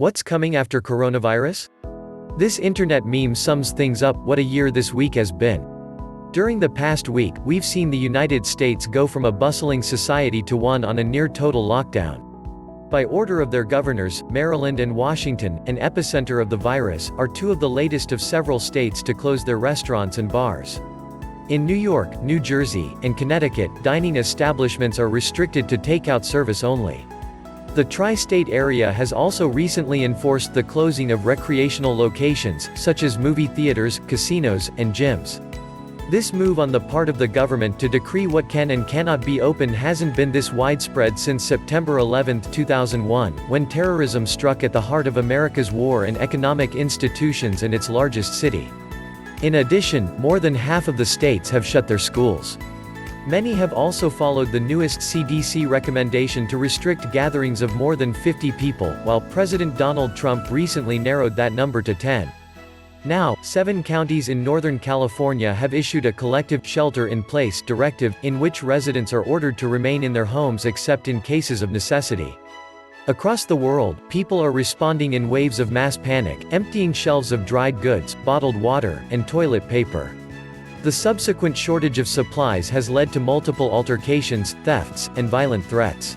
What's coming after coronavirus? This internet meme sums things up. What a year this week has been. During the past week, we've seen the United States go from a bustling society to one on a near-total lockdown. By order of their governors, Maryland and Washington, an epicenter of the virus, are two of the latest of several states to close their restaurants and bars. In New York, New Jersey, and Connecticut, dining establishments are restricted to takeout service only. The tri-state area has also recently enforced the closing of recreational locations, such as movie theaters, casinos, and gyms. This move on the part of the government to decree what can and cannot be open hasn't been this widespread since September 11, 2001, when terrorism struck at the heart of America's war and economic institutions and its largest city. In addition, more than half of the states have shut their schools. Many have also followed the newest CDC recommendation to restrict gatherings of more than 50 people, while President Donald Trump recently narrowed that number to 10. Now, 7 counties in Northern California have issued a collective shelter-in-place directive, in which residents are ordered to remain in their homes except in cases of necessity. Across the world, people are responding in waves of mass panic, emptying shelves of dried goods, bottled water, and toilet paper. The subsequent shortage of supplies has led to multiple altercations, thefts, and violent threats.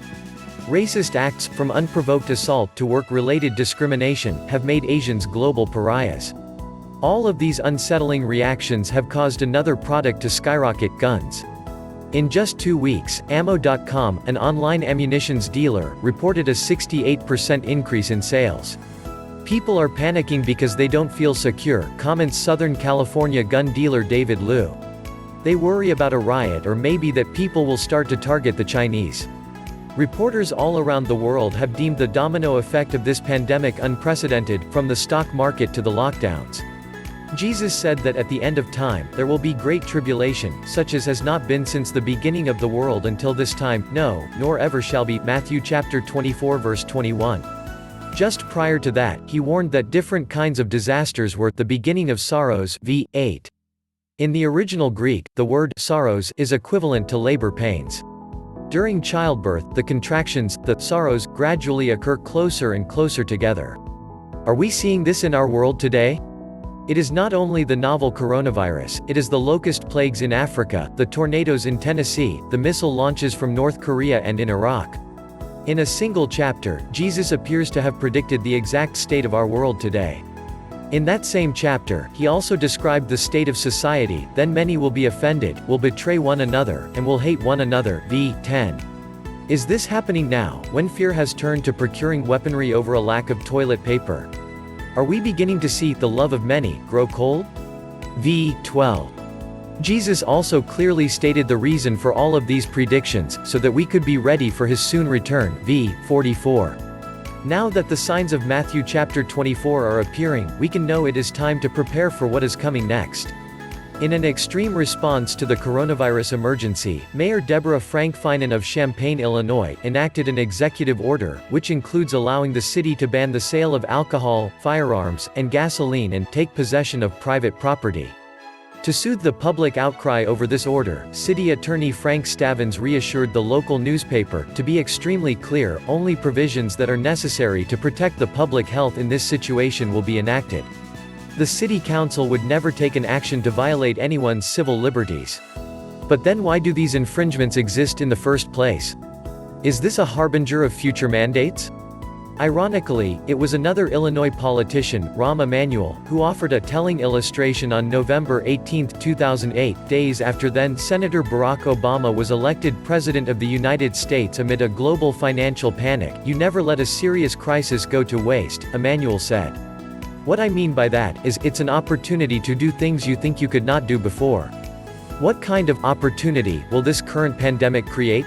Racist acts, from unprovoked assault to work-related discrimination, have made Asians global pariahs. All of these unsettling reactions have caused another product to skyrocket: guns. In just 2 weeks, Ammo.com, an online ammunitions dealer, reported a 68% increase in sales. People are panicking because they don't feel secure, comments Southern California gun dealer David Liu. They worry about a riot or maybe that people will start to target the Chinese. Reporters all around the world have deemed the domino effect of this pandemic unprecedented, from the stock market to the lockdowns. Jesus said that at the end of time, there will be great tribulation, such as has not been since the beginning of the world until this time, no, nor ever shall be. Matthew chapter 24 verse 21. Just prior to that, he warned that different kinds of disasters were the beginning of sorrows. v. 8. In the original Greek, the word sorrows is equivalent to labor pains. During childbirth, the contractions, the sorrows, gradually occur closer and closer together. Are we seeing this in our world today? It is not only the novel coronavirus, it is the locust plagues in Africa, the tornadoes in Tennessee, the missile launches from North Korea and in Iraq. In a single chapter, Jesus appears to have predicted the exact state of our world today. In that same chapter, he also described the state of society: then many will be offended, will betray one another, and will hate one another. v. 10. Is this happening now, when fear has turned to procuring weaponry over a lack of toilet paper? Are we beginning to see the love of many grow cold? v. 12. Jesus also clearly stated the reason for all of these predictions, so that we could be ready for his soon return. v. 44. Now that the signs of Matthew chapter 24 are appearing, we can know it is time to prepare for what is coming next. In an extreme response to the coronavirus emergency, Mayor Deborah Frank Finan of Champaign, Illinois, enacted an executive order, which includes allowing the city to ban the sale of alcohol, firearms, and gasoline and take possession of private property. To soothe the public outcry over this order, City Attorney Frank Stavins reassured the local newspaper, to be extremely clear, only provisions that are necessary to protect the public health in this situation will be enacted. The City Council would never take an action to violate anyone's civil liberties. But then why do these infringements exist in the first place? Is this a harbinger of future mandates? Ironically, it was another Illinois politician, Rahm Emanuel, who offered a telling illustration on November 18, 2008, days after then-Senator Barack Obama was elected President of the United States amid a global financial panic. "You never let a serious crisis go to waste," Emanuel said. "What I mean by that is, it's an opportunity to do things you think you could not do before." What kind of opportunity will this current pandemic create?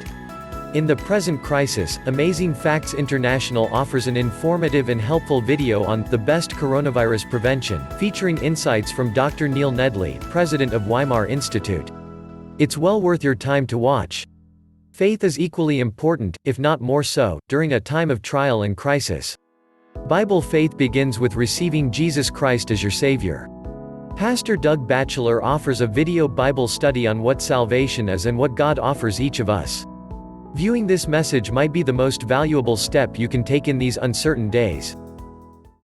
In the present crisis, Amazing Facts International offers an informative and helpful video on the best coronavirus prevention, featuring insights from Dr. Neil Nedley, president of Weimar Institute. It's well worth your time to watch. Faith is equally important, if not more so, during a time of trial and crisis. Bible faith begins with receiving Jesus Christ as your Savior. Pastor Doug Batchelor offers a video Bible study on what salvation is and what God offers each of us. Viewing this message might be the most valuable step you can take in these uncertain days.